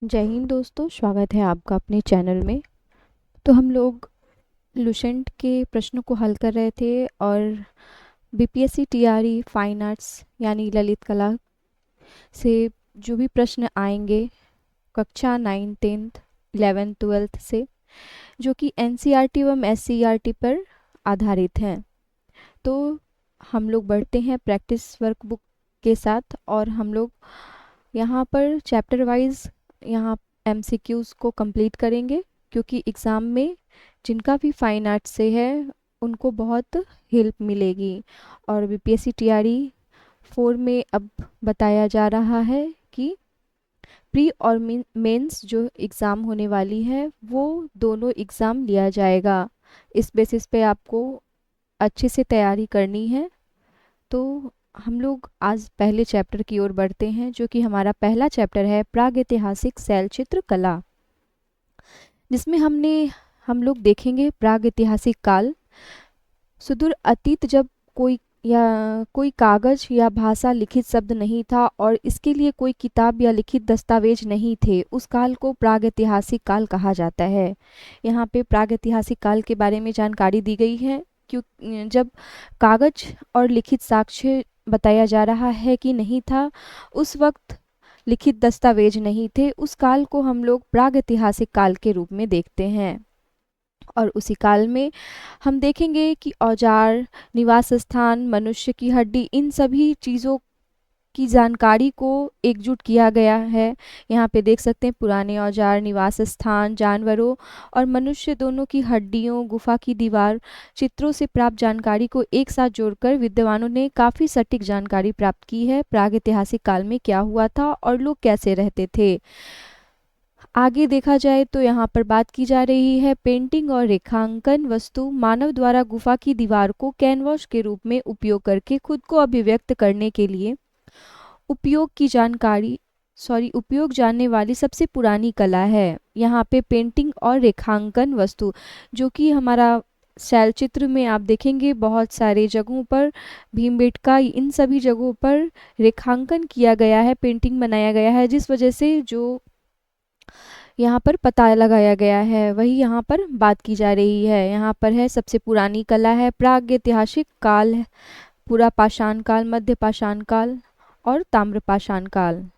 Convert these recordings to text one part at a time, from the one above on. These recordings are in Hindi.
जय हिंद दोस्तों, स्वागत है आपका अपने चैनल में। तो हम लोग लुसेंट के प्रश्नों को हल कर रहे थे और बीपीएससी टीआरई फाइन आर्ट्स यानी ललित कला से जो भी प्रश्न आएंगे कक्षा 9, 10th, 11th, 12th से, जो कि एनसीईआरटी एवं एससीईआरटी पर आधारित हैं। तो हम लोग बढ़ते हैं प्रैक्टिस वर्कबुक के साथ और हम लोग यहाँ पर चैप्टर वाइज यहाँ एमसीक्यूज़ को कंप्लीट करेंगे, क्योंकि एग्ज़ाम में जिनका भी फाइन आर्ट से है उनको बहुत हेल्प मिलेगी। और बीपीएससी टीआरई 4 में अब बताया जा रहा है कि प्री और मेंस जो एग्ज़ाम होने वाली है वो दोनों एग्ज़ाम लिया जाएगा। इस बेसिस पे आपको अच्छे से तैयारी करनी है। तो हम लोग आज पहले चैप्टर की ओर बढ़ते हैं, जो कि हमारा पहला चैप्टर है प्रागैतिहासिक शैलचित्र कला, जिसमें हम लोग देखेंगे प्रागैतिहासिक काल। सुदूर अतीत, जब कोई कागज या भाषा लिखित शब्द नहीं था और इसके लिए कोई किताब या लिखित दस्तावेज नहीं थे, उस काल को प्रागैतिहासिक काल कहा जाता है। यहाँ पे प्रागैतिहासिक काल के बारे में जानकारी दी गई है, क्यों जब कागज और लिखित साक्ष्य बताया जा रहा है कि नहीं था, उस वक्त लिखित दस्तावेज नहीं थे, उस काल को हम लोग प्रागैतिहासिक काल के रूप में देखते हैं। और उसी काल में हम देखेंगे कि औजार, निवास स्थान, मनुष्य की हड्डी, इन सभी चीज़ों की जानकारी को एकजुट किया गया है। यहाँ पे देख सकते हैं पुराने औजार, निवास स्थान, जानवरों और मनुष्य दोनों की हड्डियों, गुफा की दीवार, चित्रों से प्राप्त जानकारी को एक साथ जोड़कर विद्वानों ने काफ़ी सटीक जानकारी प्राप्त की है प्रागैतिहासिक काल में क्या हुआ था और लोग कैसे रहते थे। आगे देखा जाए तो यहाँ पर बात की जा रही है पेंटिंग और रेखांकन वस्तु मानव द्वारा गुफा की दीवार को कैनवास के रूप में उपयोग करके खुद को अभिव्यक्त करने के लिए उपयोग जानने वाली सबसे पुरानी कला है। यहाँ पे पेंटिंग और रेखांकन वस्तु, जो कि हमारा शैलचित्र में आप देखेंगे बहुत सारे जगहों पर, भीमबेटका, इन सभी जगहों पर रेखांकन किया गया है, पेंटिंग बनाया गया है, जिस वजह से जो यहाँ पर पता लगाया गया है वही यहाँ पर बात की जा रही है। यहाँ पर है सबसे पुरानी कला है प्रागैतिहासिक काल है, पूरा पाषाण काल, मध्य पाषाण काल और ताम्र पाषाण काल।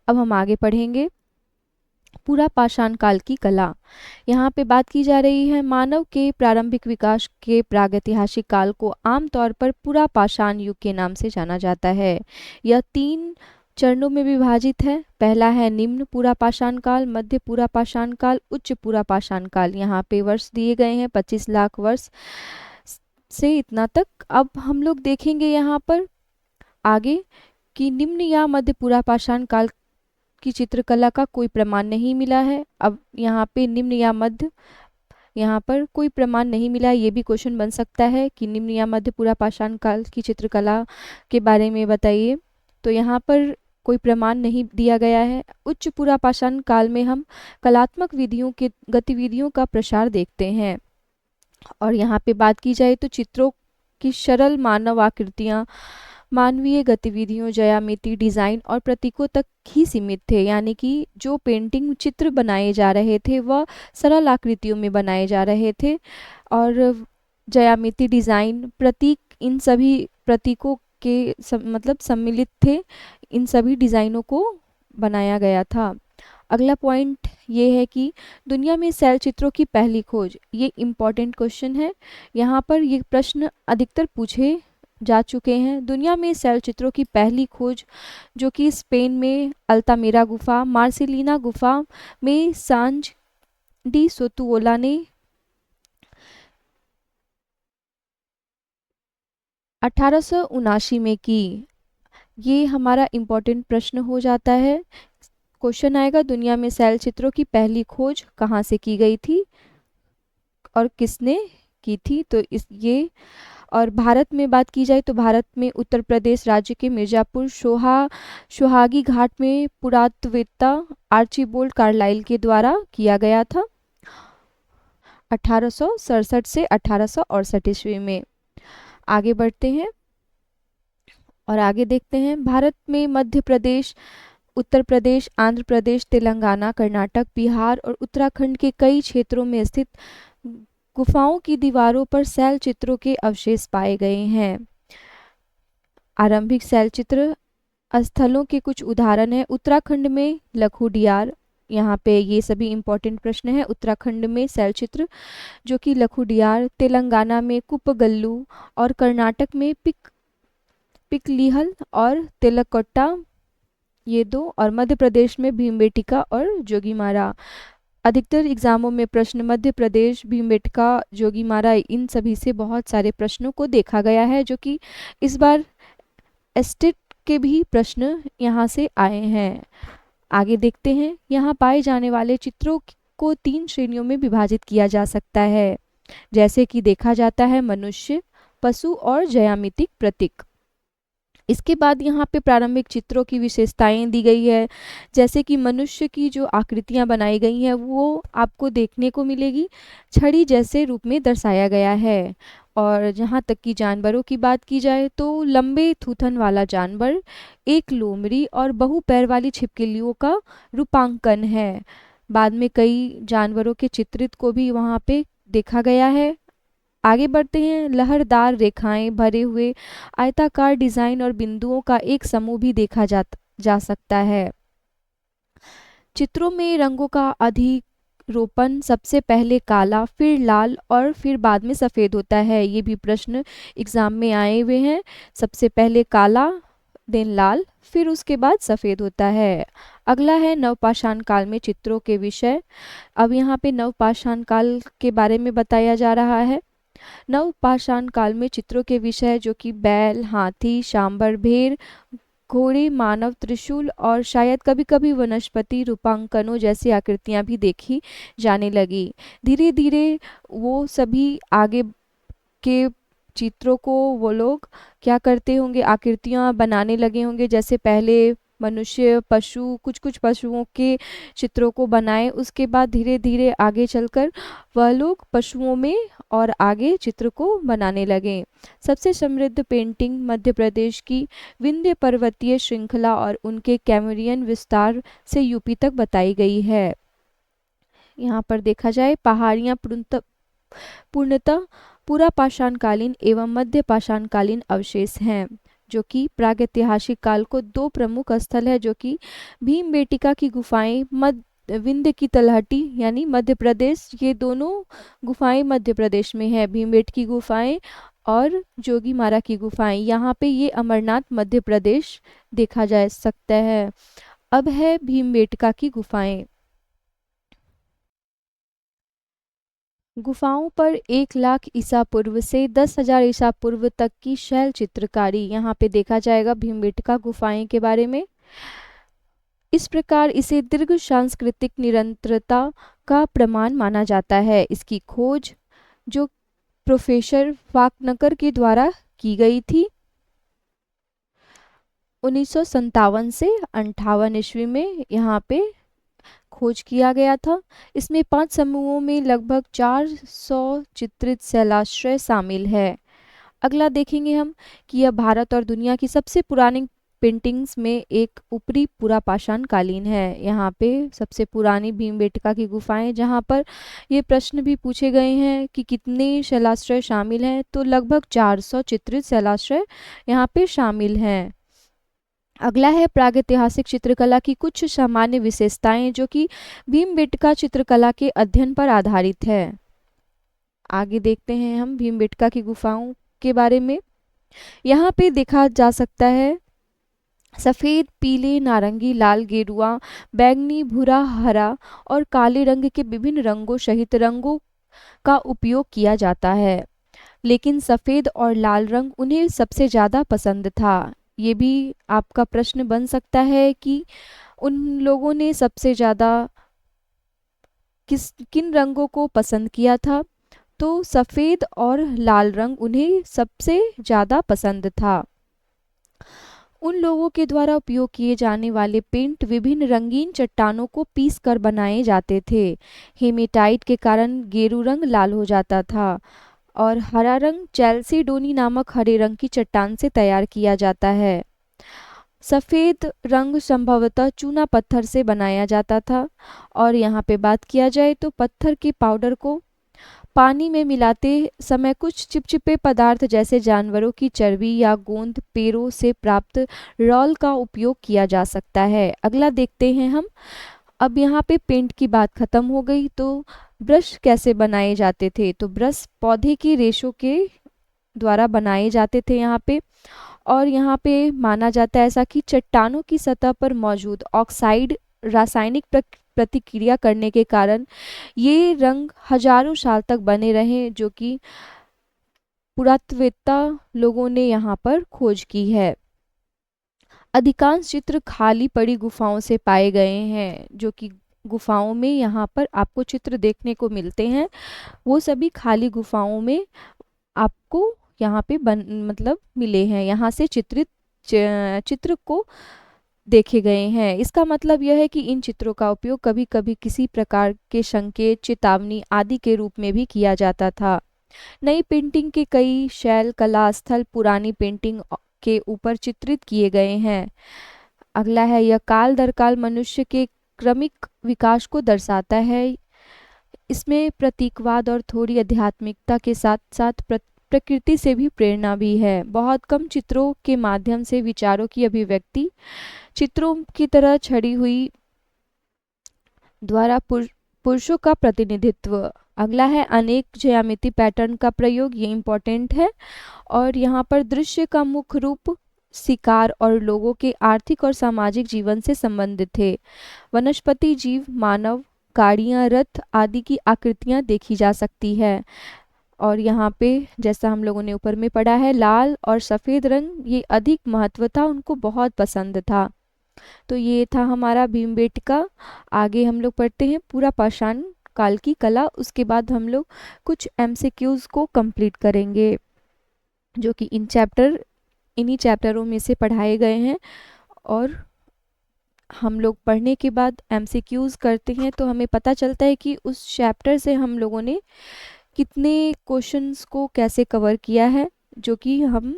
अब हम आगे पढ़ेंगे पूरा पाषाण काल की कला। यहाँ पे बात की जा रही है मानव के प्रारंभिक विकास के प्रागैतिहासिक काल को आमतौर पर पूरा पाषाण युग के नाम से जाना जाता है। यह 3 चरणों में विभाजित है। पहला है निम्न पूरा पाषाण काल, मध्य पूरा पाषाण काल, उच्च पूरा पाषाण काल। यहाँ पे वर्ष दिए गए हैं 25 लाख वर्ष से इतना तक। अब हम लोग देखेंगे यहाँ पर आगे कि निम्न या मध्य पूरा पाषाण काल की चित्रकला का कोई प्रमाण नहीं मिला है। अब यहाँ पे निम्न या मध्य, यहाँ पर कोई प्रमाण नहीं मिला, ये भी क्वेश्चन बन सकता है कि निम्न या मध्य पूरा पाषाण काल की चित्रकला के बारे में बताइए। तो यहाँ पर कोई प्रमाण नहीं दिया गया है। उच्च पूरा पाषाण काल में हम कलात्मक विधियों के गतिविधियों का प्रसार देखते हैं। और यहाँ पे बात की जाए तो चित्रों की सरल मानव आकृतियाँ मानवीय गतिविधियों, ज्यामिति, डिज़ाइन और प्रतीकों तक ही सीमित थे। यानी कि जो पेंटिंग चित्र बनाए जा रहे थे वह सरल आकृतियों में बनाए जा रहे थे और ज्यामिति, डिज़ाइन, प्रतीक, इन सभी प्रतीकों के मतलब सम्मिलित थे, इन सभी डिज़ाइनों को बनाया गया था। अगला पॉइंट ये है कि दुनिया में शैल चित्रों की पहली खोज, ये इम्पॉर्टेंट क्वेश्चन है। यहाँ पर ये प्रश्न अधिकतर पूछे जा चुके हैं। दुनिया में शैल चित्रों की पहली खोज, जो कि स्पेन में अल्तामिरा गुफा, मार्सिलिना गुफा में सांज डी सोतुओला ने 1879 में की। ये हमारा इम्पोर्टेंट प्रश्न हो जाता है। क्वेश्चन आएगा दुनिया में शैल चित्रों की पहली खोज कहाँ से की गई थी और किसने की थी। तो ये, और भारत में बात की जाए तो भारत में उत्तर प्रदेश राज्य के मिर्जापुर सोहागी घाट में पुरातत्ववेत्ता आर्चीबोल्ड कार्लाइल के द्वारा किया गया था 1867 से 1868 ईस्वी में। आगे बढ़ते हैं और आगे देखते हैं भारत में मध्य प्रदेश, उत्तर प्रदेश, आंध्र प्रदेश, तेलंगाना, कर्नाटक, बिहार और उत्तराखंड के कई क्षेत्रों में स्थित गुफाओं की दीवारों पर शैल चित्रों के अवशेष पाए गए हैं। आरंभिक शैल चित्र स्थलों के कुछ उदाहरण हैं। उत्तराखंड में लखुडियार, यहाँ पे ये सभी इंपॉर्टेंट प्रश्न हैं। उत्तराखंड में शैल चित्र जो कि लखुडियार, तेलंगाना में कुप्पगल्लू और कर्नाटक में पिकलीहल और तेलकोट्टा, ये दो, और मध्य प्रदेश में भीमबेटका और जोगीमारा। अधिकतर एग्जामों में प्रश्न मध्य प्रदेश, भीमबेटका, जोगीमारा, इन सभी से बहुत सारे प्रश्नों को देखा गया है, जो कि इस बार एस्टेट के भी प्रश्न यहाँ से आए हैं। आगे देखते हैं। यहाँ पाए जाने वाले चित्रों को 3 श्रेणियों में विभाजित किया जा सकता है, जैसे कि देखा जाता है मनुष्य, पशु और ज्यामितिक प्रतीक। इसके बाद यहाँ पे प्रारंभिक चित्रों की विशेषताएं दी गई है, जैसे कि मनुष्य की जो आकृतियां बनाई गई हैं वो आपको देखने को मिलेगी छड़ी जैसे रूप में दर्शाया गया है। और जहाँ तक कि जानवरों की बात की जाए तो लंबे थूथन वाला जानवर, एक लोमड़ी और बहु पैर वाली छिपकलियों का रूपांकन है। बाद में कई जानवरों के चित्रित को भी वहाँ पे देखा गया है। आगे बढ़ते हैं। लहरदार रेखाएं भरे हुए आयताकार डिजाइन और बिंदुओं का एक समूह भी देखा जा सकता है। चित्रों में रंगों का अधिरोपण सबसे पहले काला, फिर लाल और फिर बाद में सफ़ेद होता है। ये भी प्रश्न एग्जाम में आए हुए हैं। सबसे पहले काला, देन लाल, फिर उसके बाद सफ़ेद होता है। अगला है नवपाषाण काल में चित्रों के विषय। अब यहाँ पे नवपाषाण काल के बारे में बताया जा रहा है। नवपाषाण काल में चित्रों के विषय जो कि बैल, हाथी, सांबर, भेड़, घोड़े, मानव, त्रिशूल और शायद कभी कभी वनस्पति रूपांकनों जैसी आकृतियां भी देखी जाने लगी। धीरे धीरे वो सभी आगे के चित्रों को वो लोग क्या करते होंगे, आकृतियां बनाने लगे होंगे। जैसे पहले मनुष्य, पशु, कुछ पशुओं के चित्रों को बनाए, उसके बाद धीरे धीरे आगे चलकर वह लोग पशुओं में और आगे चित्र को बनाने लगे। सबसे समृद्ध पेंटिंग मध्य प्रदेश की विंध्य पर्वतीय श्रृंखला और उनके कैमरियन विस्तार से यूपी तक बताई गई है। यहाँ पर देखा जाए पहाड़ियाँ पूर्णतः पूरा पाषाणकालीन एवं मध्य पाषाणकालीन अवशेष हैं, जो कि प्रागैतिहासिक काल को 2 प्रमुख स्थल है, जो कि भीमबेटका की गुफाएं, विंध्य की तलहटी यानी मध्य प्रदेश, ये दोनों गुफाएं मध्य प्रदेश में है। भीमबेटका की गुफाएं और जोगीमारा की गुफाएं, यहाँ पे ये अमरनाथ मध्य प्रदेश देखा जा सकता है। अब है भीमबेटका की गुफाएं। गुफाओं पर 1 लाख ईसा पूर्व से 10,000 ईसा पूर्व तक की शैल चित्रकारी यहाँ पे देखा जाएगा भीमबेटका गुफाएं के बारे में। इस प्रकार इसे दीर्घ सांस्कृतिक निरंतरता का प्रमाण माना जाता है। इसकी खोज जो प्रोफेसर वाकनकर के द्वारा की गई थी 1957 से 58 ईस्वी में यहाँ पे खोज किया गया था। इसमें 5 समूहों में लगभग 400 चित्रित शैलाश्रय शामिल है। अगला देखेंगे हम कि यह भारत और दुनिया की सबसे पुरानी पेंटिंग्स में एक ऊपरी पूरा पाषाण कालीन है। यहाँ पे सबसे पुरानी भीमबेटका की गुफाएं, जहाँ पर ये प्रश्न भी पूछे गए हैं कि कितने शैलाश्रय शामिल हैं, तो लगभग 400 चित्रित शैलाश्रय यहाँ पे शामिल हैं। अगला है प्रागैतिहासिक चित्रकला की कुछ सामान्य विशेषताएं, जो कि भीमबेटका चित्रकला के अध्ययन पर आधारित है। आगे देखते हैं हम भीमबेटका की गुफाओं के बारे में। यहाँ पे देखा जा सकता है सफ़ेद, पीले, नारंगी, लाल, गेरुआ, बैंगनी, भूरा, हरा और काले रंग के विभिन्न रंगों सहित रंगों का उपयोग किया जाता है, लेकिन सफ़ेद और लाल रंग उन्हें सबसे ज़्यादा पसंद था। ये भी आपका प्रश्न बन सकता है कि उन लोगों ने सबसे ज़्यादा किन रंगों को पसंद किया था, तो सफ़ेद और लाल रंग उन्हें सबसे ज़्यादा पसंद था। उन लोगों के द्वारा उपयोग किए जाने वाले पेंट विभिन्न रंगीन चट्टानों को पीस कर बनाए जाते थे। हेमेटाइट के कारण गेरू रंग लाल हो जाता था और हरा रंग चैल्सीडोनी नामक हरे रंग की चट्टान से तैयार किया जाता है। सफ़ेद रंग संभवतः चूना पत्थर से बनाया जाता था। और यहाँ पे बात किया जाए तो पत्थर के पाउडर को पानी में मिलाते समय कुछ चिपचिपे पदार्थ जैसे जानवरों की चर्बी या गोंद पेड़ों से प्राप्त रॉल का उपयोग किया जा सकता है। अगला देखते हैं हम। अब यहाँ पे पेंट की बात खत्म हो गई, तो ब्रश कैसे बनाए जाते थे? तो ब्रश पौधे की रेशों के द्वारा बनाए जाते थे यहाँ पे। और यहाँ पे माना जाता है ऐसा कि चट्टानों की सतह पर मौजूद ऑक्साइड रासायनिक प्रतिक्रिया करने के कारण ये रंग हजारों साल तक बने रहे, जो कि पुरातत्ववेत्ता लोगों ने यहाँ पर खोज की है। अधिकांश चित्र खाली पड़ी गुफाओं से पाए गए हैं, जो कि गुफाओं में यहाँ पर आपको चित्र देखने को मिलते हैं, वो सभी खाली गुफाओं में आपको यहाँ पे मतलब मिले हैं। यहाँ से चित्रित चित्र को देखे गए हैं। इसका मतलब यह है कि इन चित्रों का उपयोग कभी कभी किसी प्रकार के संकेत, चेतावनी आदि के रूप में भी किया जाता था। नई पेंटिंग के कई शैल कला स्थल पुरानी पेंटिंग के ऊपर चित्रित किए गए हैं। अगला है, यह काल दर काल मनुष्य के क्रमिक विकास को दर्शाता है। इसमें प्रतीकवाद और थोड़ी आध्यात्मिकता के साथ साथ प्रकृति से भी प्रेरणा भी है। बहुत कम चित्रों के माध्यम से विचारों की अभिव्यक्ति, चित्रों की तरह छड़ी हुई द्वारा पुरुषों का प्रतिनिधित्व। अगला है, अनेक ज्यामिति पैटर्न का प्रयोग, ये इम्पोर्टेंट है। और यहाँ पर दृश्य का मुख्य रूप शिकार और लोगों के आर्थिक और सामाजिक जीवन से संबंधित थे। वनस्पति, जीव, मानव, गाड़ियाँ, रथ आदि की आकृतियाँ देखी जा सकती है। और यहाँ पे जैसा हम लोगों ने ऊपर में पढ़ा है, लाल और सफ़ेद रंग ये अधिक महत्व था, उनको बहुत पसंद था। तो ये था हमारा भीमबेटका। आगे हम लोग पढ़ते हैं पूरा पाषाण काल की कला। उसके बाद हम लोग कुछ एमसीक्यूज को कंप्लीट करेंगे, जो कि इन्हीं चैप्टरों में से पढ़ाए गए हैं। और हम लोग पढ़ने के बाद एमसीक्यूज करते हैं तो हमें पता चलता है कि उस चैप्टर से हम लोगों ने कितने क्वेश्चंस को कैसे कवर किया है, जो कि हम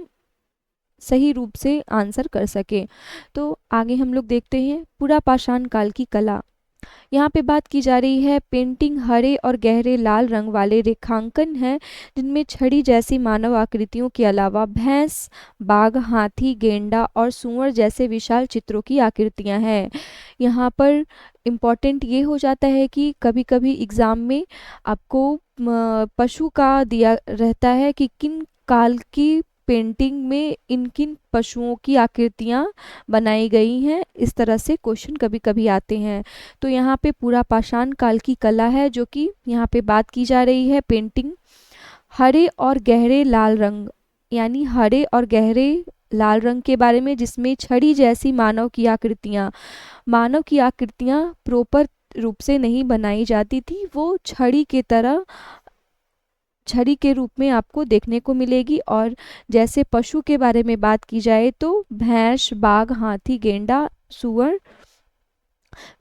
सही रूप से आंसर कर सके। तो आगे हम लोग देखते हैं पूरा पाषाण काल की कला। यहाँ पे बात की जा रही है पेंटिंग हरे और गहरे लाल रंग वाले रेखांकन है, जिनमें छड़ी जैसी मानव आकृतियों के अलावा भैंस, बाघ, हाथी, गेंडा और सूअर जैसे विशाल चित्रों की आकृतियाँ हैं। यहाँ पर इम्पॉर्टेंट ये हो जाता है कि कभी कभी एग्ज़ाम में आपको पशु का दिया रहता है कि किन काल की पेंटिंग में इन किन पशुओं की आकृतियाँ बनाई गई हैं। इस तरह से क्वेश्चन कभी कभी आते हैं। तो यहाँ पे पूरा पाषाण काल की कला है, जो कि यहाँ पे बात की जा रही है पेंटिंग हरे और गहरे लाल रंग, यानी हरे और गहरे लाल रंग के बारे में, जिसमें छड़ी जैसी मानव की आकृतियाँ प्रॉपर रूप से नहीं बनाई जाती थी, वो छड़ी के रूप में आपको देखने को मिलेगी। और जैसे पशु के बारे में बात की जाए तो भैंस, बाघ, हाथी, गेंडा, सूअर,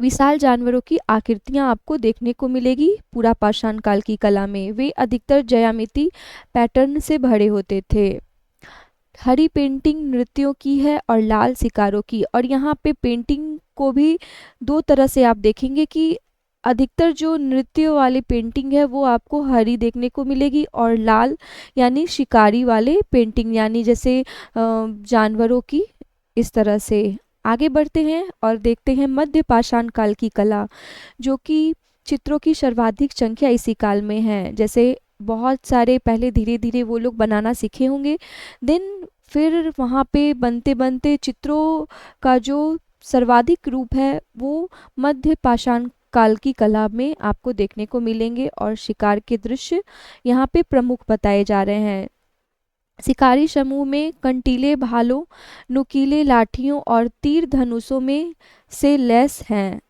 विशाल जानवरों की आकृतियां आपको देखने को मिलेगी पूरा पाषाण काल की कला में। वे अधिकतर ज्यामिति पैटर्न से भरे होते थे। हरी पेंटिंग नृत्यों की है और लाल शिकारों की। और यहाँ पे पेंटिंग को भी दो तरह से आप देखेंगे कि अधिकतर जो नृत्य वाली पेंटिंग है वो आपको हरी देखने को मिलेगी, और लाल यानी शिकारी वाले पेंटिंग, यानी जैसे जानवरों की। इस तरह से आगे बढ़ते हैं और देखते हैं मध्य पाषाण काल की कला, जो कि चित्रों की सर्वाधिक संख्या इसी काल में है। जैसे बहुत सारे पहले धीरे धीरे वो लोग बनाना सीखे होंगे, देन फिर वहाँ पे बनते बनते चित्रों का जो सर्वाधिक रूप है वो मध्य पाषाण काल की कला में आपको देखने को मिलेंगे। और शिकार के दृश्य यहाँ पे प्रमुख बताए जा रहे हैं। शिकारी समूह में कंटीले भालों, नुकीले लाठियों और तीर धनुषों में से लैस हैं।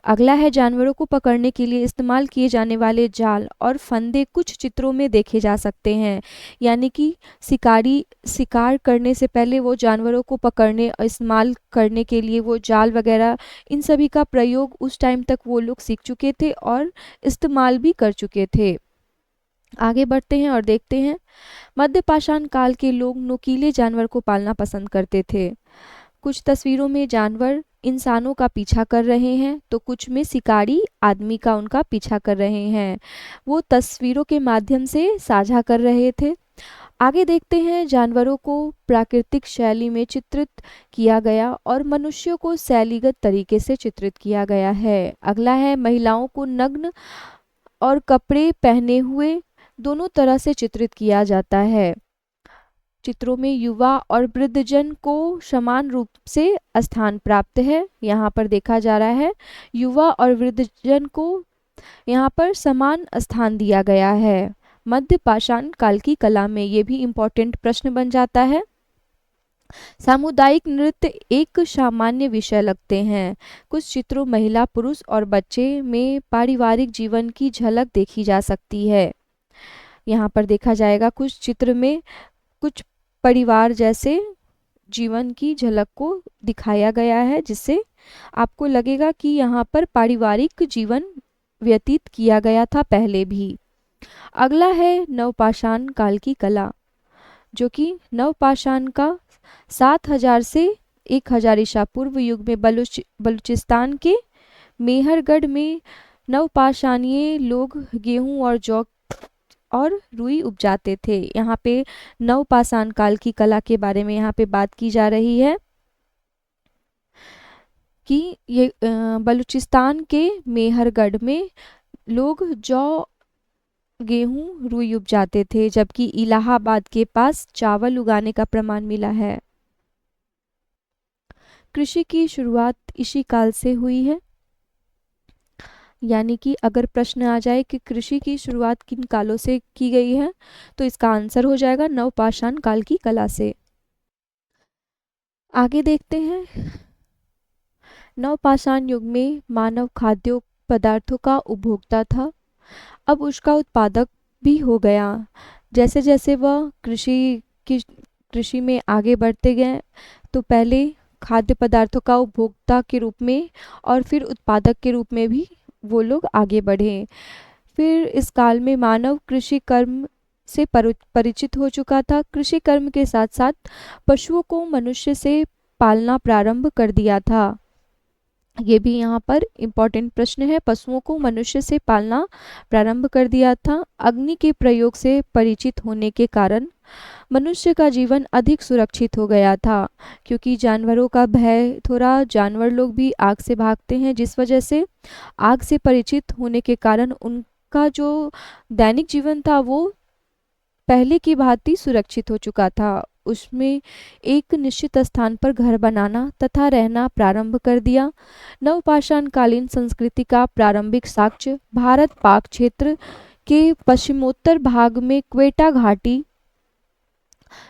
अगला है, जानवरों को पकड़ने के लिए इस्तेमाल किए जाने वाले जाल और फंदे कुछ चित्रों में देखे जा सकते हैं। यानी कि शिकारी शिकार करने से पहले वो जानवरों को पकड़ने और इस्तेमाल करने के लिए वो जाल वगैरह, इन सभी का प्रयोग उस टाइम तक वो लोग सीख चुके थे और इस्तेमाल भी कर चुके थे। आगे बढ़ते हैं और देखते हैं मध्य पाषाण काल के लोग नुकीले जानवर को पालना पसंद करते थे। कुछ तस्वीरों में जानवर इंसानों का पीछा कर रहे हैं तो कुछ में शिकारी आदमी का उनका पीछा कर रहे हैं। वो तस्वीरों के माध्यम से साझा कर रहे थे। आगे देखते हैं, जानवरों को प्राकृतिक शैली में चित्रित किया गया और मनुष्यों को शैलीगत तरीके से चित्रित किया गया है। अगला है, महिलाओं को नग्न और कपड़े पहने हुए दोनों तरह से चित्रित किया जाता है। चित्रों में युवा और वृद्धजन को समान रूप से स्थान प्राप्त है। यहाँ पर देखा जा रहा है युवा और वृद्धजन को यहाँ पर समान स्थान दिया गया है। मध्य पाषाण काल की कला में ये भी इम्पोर्टेंट प्रश्न बन जाता है। सामुदायिक नृत्य एक सामान्य विषय लगते हैं। कुछ चित्रों महिला, पुरुष और बच्चे में पारिवारिक जीवन की झलक देखी जा सकती है। यहाँ पर देखा जाएगा कुछ चित्र में कुछ परिवार जैसे जीवन की झलक को दिखाया गया है, जिससे आपको लगेगा कि यहाँ पर पारिवारिक जीवन व्यतीत किया गया था पहले भी। अगला है नवपाषाण काल की कला, जो कि नवपाषाण का 7000 से 1000 ईसा पूर्व युग में बलूचिस्तान के मेहरगढ़ में नवपाषाणीय लोग गेहूं और जौ और रुई उपजाते थे। यहाँ पे नवपाषाण काल की कला के बारे में यहाँ पे बात की जा रही है कि ये बलूचिस्तान के मेहरगढ़ में लोग जौ, गेहूं, रुई उपजाते थे, जबकि इलाहाबाद के पास चावल उगाने का प्रमाण मिला है। कृषि की शुरुआत इसी काल से हुई है। यानी कि अगर प्रश्न आ जाए कि कृषि की शुरुआत किन कालों से की गई है, तो इसका आंसर हो जाएगा नवपाषाण काल की कला से। आगे देखते हैं, नवपाषाण युग में मानव खाद्य पदार्थों का उपभोक्ता था, अब उसका उत्पादक भी हो गया। जैसे जैसे वह कृषि में आगे बढ़ते गए, तो पहले खाद्य पदार्थों का उपभोक्ता के रूप में और फिर उत्पादक के रूप में भी वो लोग आगे बढ़े। फिर इस काल में मानव कृषि कर्म से परिचित हो चुका था। कृषि कर्म के साथ साथ पशुओं को मनुष्य से पालना प्रारंभ कर दिया था। ये भी यहाँ पर इम्पोर्टेंट प्रश्न है, पशुओं को मनुष्य से पालना प्रारंभ कर दिया था। अग्नि के प्रयोग से परिचित होने के कारण मनुष्य का जीवन अधिक सुरक्षित हो गया था, क्योंकि जानवरों का भय, थोड़ा जानवर लोग भी आग से भागते हैं, जिस वजह से आग से परिचित होने के कारण उनका जो दैनिक जीवन था वो पहले की भांति सुरक्षित हो चुका था। उसमें एक निश्चित स्थान पर घर बनाना तथा रहना प्रारंभ कर दिया। नवपाषाण कालीन संस्कृति का प्रारंभिक साक्ष्य भारत पाक क्षेत्र के पश्चिमोत्तर भाग में क्वेटा घाटी,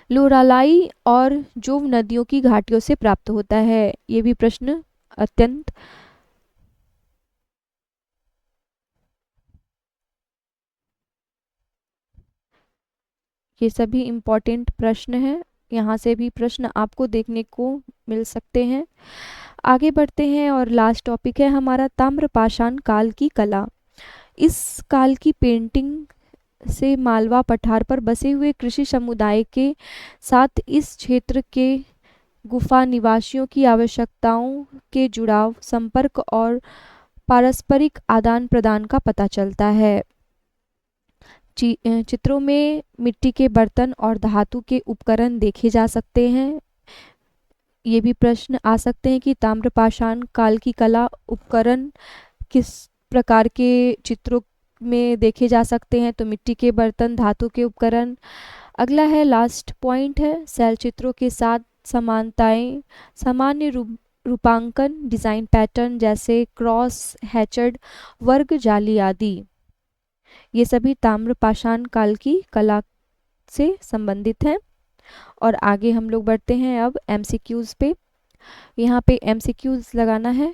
लोरालाई और जोव नदियों की घाटियों से प्राप्त होता है। ये भी प्रश्न अत्यंत ये सभी इम्पोर्टेंट प्रश्न हैं, यहाँ से भी प्रश्न आपको देखने को मिल सकते हैं। आगे बढ़ते हैं और लास्ट टॉपिक है हमारा ताम्रपाषाण काल की कला। इस काल की पेंटिंग से मालवा पठार पर बसे हुए कृषि समुदाय के साथ इस क्षेत्र के गुफा निवासियों की आवश्यकताओं के जुड़ाव, संपर्क और पारस्परिक आदान प्रदान का पता चलता है। चित्रों में मिट्टी के बर्तन और धातु के उपकरण देखे जा सकते हैं। ये भी प्रश्न आ सकते हैं कि ताम्रपाषाण काल की कला उपकरण किस प्रकार के चित्रों में देखे जा सकते हैं, तो मिट्टी के बर्तन, धातु के उपकरण। अगला है, लास्ट पॉइंट है, शैल चित्रों के साथ समानताएं, सामान्य रूपांकन, डिज़ाइन पैटर्न जैसे क्रॉस हैचड, वर्ग जाली आदि, ये सभी ताम्रपाषाण काल की कला से संबंधित हैं। और आगे हम लोग बढ़ते हैं अब एमसीक्यूज पे। यहाँ पे एमसीक्यूज लगाना है।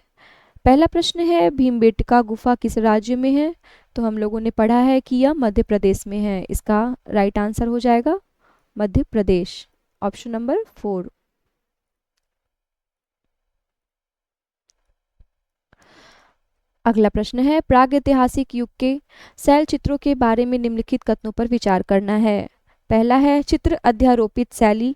पहला प्रश्न है, भीमबेटका गुफा किस राज्य में है? तो हम लोगों ने पढ़ा है कि यह मध्य प्रदेश में है। इसका राइट आंसर हो जाएगा मध्य प्रदेश, ऑप्शन नंबर 4। अगला प्रश्न है, प्रागैतिहासिक युग के शैल चित्रों के बारे में निम्नलिखित कथनों पर विचार करना है। पहला है, चित्र अध्यारोपित शैली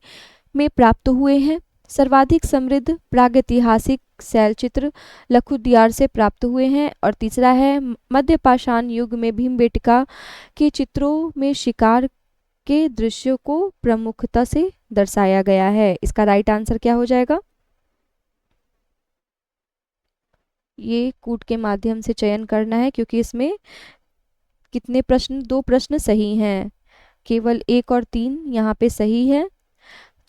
में प्राप्त हुए हैं। सर्वाधिक समृद्ध प्रागैतिहासिक शैलचित्र लखुदियार से प्राप्त हुए हैं। और तीसरा है मध्य पाषाण युग में भीमबेटका के चित्रों में शिकार के दृश्यों को प्रमुखता से दर्शाया गया है। इसका राइट आंसर क्या हो जाएगा? ये कूट के माध्यम से चयन करना है क्योंकि इसमें कितने प्रश्न, 2 प्रश्न सही हैं, केवल 1 और 3 यहाँ पे सही है।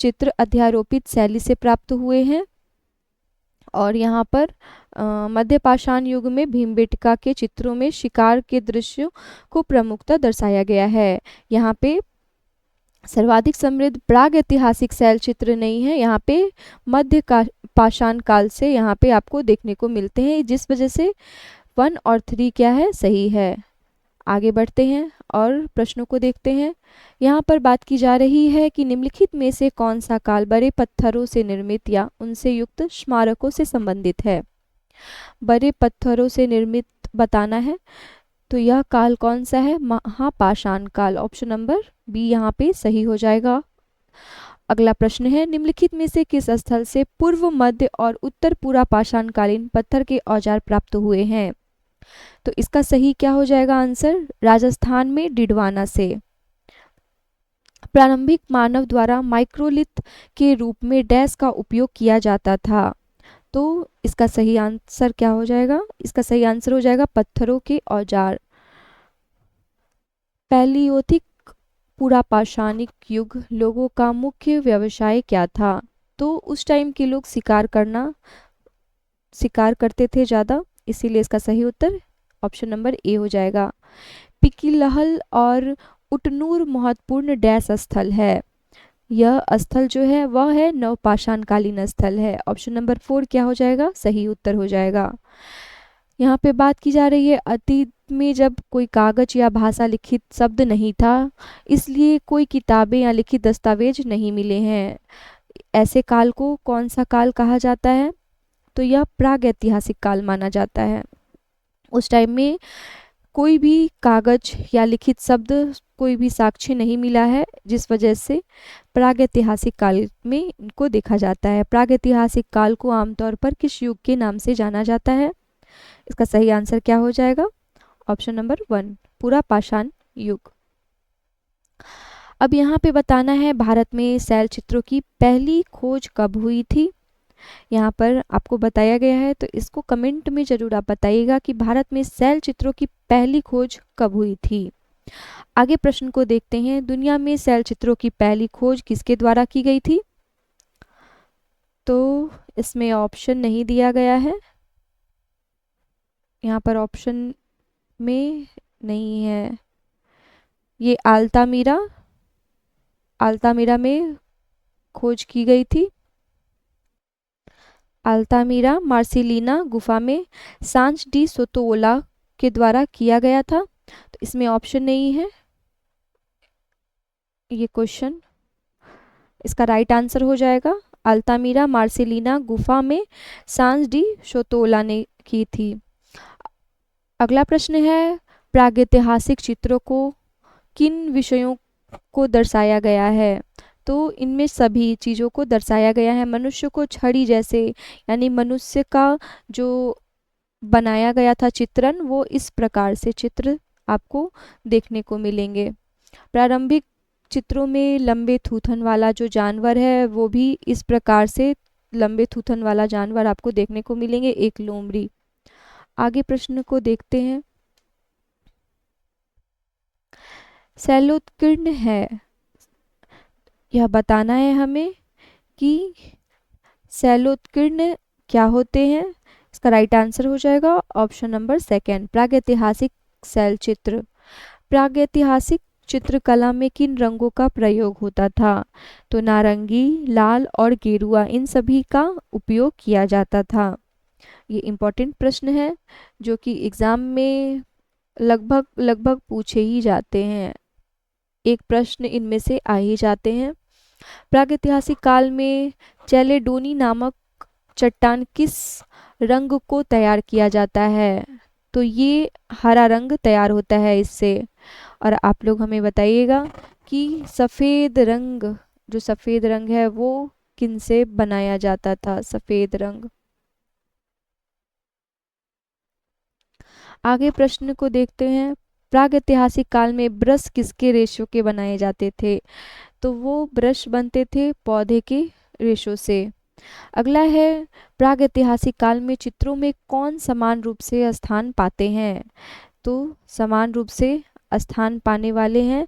चित्र अध्यारोपित शैली से प्राप्त हुए हैं और यहाँ पर मध्य पाषाण युग में भीमबेटका के चित्रों में शिकार के दृश्यों को प्रमुखता दर्शाया गया है। यहाँ पे सर्वाधिक समृद्ध प्राग ऐतिहासिक शैल चित्र नहीं है, यहाँ पे मध्य का पाषाण काल से यहाँ पे आपको देखने को मिलते हैं, जिस वजह से 1 और 3 क्या है, सही है। आगे बढ़ते हैं और प्रश्नों को देखते हैं। यहाँ पर बात की जा रही है कि निम्नलिखित में से कौन सा काल बड़े पत्थरों से निर्मित या उनसे युक्त स्मारकों से संबंधित है। बड़े पत्थरों से निर्मित बताना है, तो यह काल कौन सा है? महापाषाण काल। ऑप्शन नंबर बी यहाँ पे सही हो जाएगा। अगला प्रश्न है, निम्नलिखित में से किस स्थल से पूर्व, मध्य और उत्तर पूरा पाषाण कालीन पत्थर के औजार प्राप्त हुए हैं? तो इसका सही क्या हो जाएगा आंसर? राजस्थान में डिडवाना से। प्रारंभिक मानव द्वारा माइक्रोलिथ के रूप में डैश का उपयोग किया जाता था। तो इसका सही आंसर क्या हो जाएगा? इसका सही आंसर हो जाएगा पत्थरों के औजार। पैलियोथिक पूरा पाषाणिक युग लोगों का मुख्य व्यवसाय क्या था? तो उस टाइम के लोग शिकार करते थे ज़्यादा, इसीलिए इसका सही उत्तर ऑप्शन नंबर ए हो जाएगा। पिकिलहल और उटनूर महत्वपूर्ण डैश स्थल है। यह स्थल जो है वह है नवपाषाणकालीन स्थल है। ऑप्शन नंबर 4 क्या हो जाएगा? सही उत्तर हो जाएगा। यहाँ पे बात की जा रही है अतीत में जब कोई कागज या भाषा लिखित शब्द नहीं था, इसलिए कोई किताबें या लिखित दस्तावेज नहीं मिले हैं। ऐसे काल को कौन सा काल कहा जाता है? तो यह प्रागैतिहासिक काल माना जाता है। उस टाइम में कोई भी कागज या लिखित शब्द, कोई भी साक्ष्य नहीं मिला है, जिस वजह से प्रागैतिहासिक काल में इनको देखा जाता है। प्रागैतिहासिक काल को आमतौर पर किस युग के नाम से जाना जाता है? इसका सही आंसर क्या हो जाएगा? ऑप्शन नंबर 1 पूरा पाषाण युग। अब यहाँ पे बताना है भारत में शैल चित्रों की पहली खोज कब हुई थी। यहाँ पर आपको बताया गया है, तो इसको कमेंट में जरूर आप बताइएगा कि भारत में शैल चित्रों की पहली खोज कब हुई थी। आगे प्रश्न को देखते हैं, दुनिया में शैल चित्रों की पहली खोज किसके द्वारा की गई थी? तो इसमें ऑप्शन नहीं दिया गया है, यहाँ पर ऑप्शन में नहीं है। ये अल्तामीरा में खोज की गई थी। अल्तामीरा मार्सिलिना गुफा में सांच डी सोतोला के द्वारा किया गया था। तो इसमें ऑप्शन नहीं है ये क्वेश्चन। इसका राइट आंसर हो जाएगा अल्तामीरा मार्सिलिना गुफा में सांच डी सोतोला ने की थी। अगला प्रश्न है, प्रागैतिहासिक चित्रों को किन विषयों को दर्शाया गया है? तो इनमें सभी चीज़ों को दर्शाया गया है। मनुष्य को छड़ी जैसे, यानी मनुष्य का जो बनाया गया था चित्रण, वो इस प्रकार से चित्र आपको देखने को मिलेंगे। प्रारंभिक चित्रों में लंबे थूथन वाला जो जानवर है वो भी इस प्रकार से लंबे थूथन वाला जानवर आपको देखने को मिलेंगे, एक लोमड़ी। आगे प्रश्न को देखते हैं, शैलोत्कीर्ण है, यह बताना है हमें कि शैलोत्कीर्ण क्या होते हैं। इसका राइट आंसर हो जाएगा ऑप्शन नंबर 2 प्रागैतिहासिक शैल चित्र। प्रागैतिहासिक चित्रकला में किन रंगों का प्रयोग होता था? तो नारंगी, लाल और गेरुआ, इन सभी का उपयोग किया जाता था। ये इम्पोर्टेंट प्रश्न है जो कि एग्जाम में लगभग पूछे ही जाते हैं, एक प्रश्न इनमें से आ ही जाते हैं। प्रागैतिहासिक काल में चैलेडोनी नामक चट्टान किस रंग को तैयार किया जाता है? तो ये हरा रंग तैयार होता है इससे। और आप लोग हमें बताइएगा कि सफ़ेद रंग, जो सफ़ेद रंग है वो किनसे बनाया जाता था? सफेद रंग। आगे प्रश्न को देखते हैं। प्रागैतिहासिक काल में ब्रश किसके रेशों के बनाए जाते थे? तो वो ब्रश बनते थे पौधे के रेशों से। अगला है, प्रागैतिहासिक काल में चित्रों में कौन समान रूप से स्थान पाते हैं? तो समान रूप से स्थान पाने वाले हैं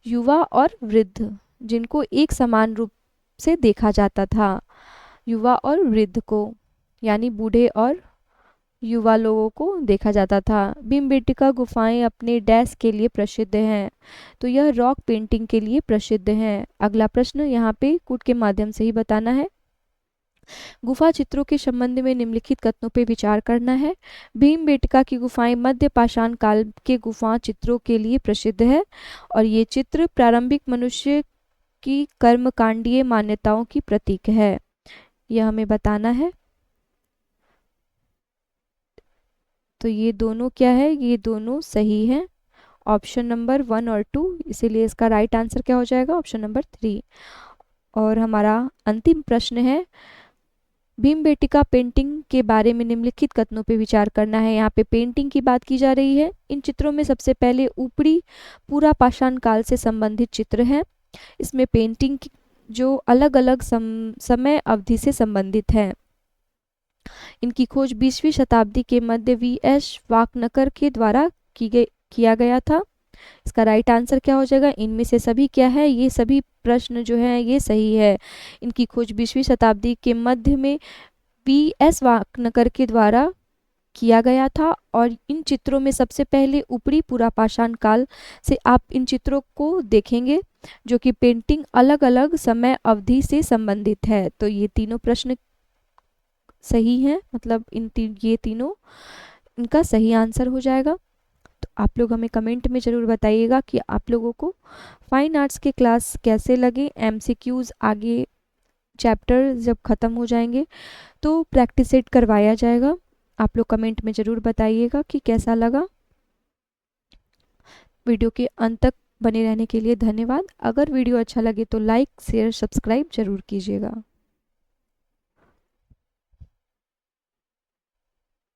युवा और वृद्ध, जिनको एक समान रूप से देखा जाता था। युवा और वृद्ध को, यानी बूढ़े और युवा लोगों को देखा जाता था। भीमबेटका गुफाएं अपने डैश के लिए प्रसिद्ध हैं? तो यह रॉक पेंटिंग के लिए प्रसिद्ध हैं। अगला प्रश्न यहाँ पे कूट के माध्यम से ही बताना है। गुफा चित्रों के संबंध में निम्नलिखित कथनों पर विचार करना है। भीमबेटका की गुफाएं मध्य पाषाण काल के गुफा चित्रों के लिए प्रसिद्ध है और ये चित्र प्रारंभिक मनुष्य की कर्मकांडीय मान्यताओं की प्रतीक है। यह हमें बताना है। तो ये दोनों क्या है? ये दोनों सही हैं, ऑप्शन नंबर 1 और 2, इसीलिए इसका राइट आंसर क्या हो जाएगा? Option number 3। और हमारा अंतिम प्रश्न है, भीमबेटका पेंटिंग के बारे में निम्नलिखित कथनों पे विचार करना है। यहाँ पे पेंटिंग की बात की जा रही है। इन चित्रों में सबसे पहले ऊपरी पूरा पाषाण काल से संबंधित चित्र है। इसमें पेंटिंग जो अलग अलग समय अवधि से संबंधित है। इनकी खोज 20वीं शताब्दी के मध्य वी.एस. वाकनकर के द्वारा किया गया था। इसका राइट आंसर क्या हो जाएगा? इनमें से सभी क्या है? ये सभी प्रश्न जो है ये सही है। इनकी खोज 20वीं शताब्दी के मध्य में वी.एस. वाकनकर के द्वारा किया गया था और इन चित्रों में सबसे पहले ऊपरी पूरा पाषाण काल से आप इन चित्रों को देखेंगे जो कि पेंटिंग अलग अलग समय अवधि से संबंधित है। तो ये तीनों प्रश्न सही हैं, मतलब ये तीनों इनका सही आंसर हो जाएगा। तो आप लोग हमें कमेंट में ज़रूर बताइएगा कि आप लोगों को फाइन आर्ट्स के क्लास कैसे लगे। एमसीक्यूज़ आगे चैप्टर जब ख़त्म हो जाएंगे तो प्रैक्टिस सेट करवाया जाएगा। आप लोग कमेंट में ज़रूर बताइएगा कि कैसा लगा। वीडियो के अंत तक बने रहने के लिए धन्यवाद। अगर वीडियो अच्छा लगे तो लाइक शेयर सब्सक्राइब ज़रूर कीजिएगा।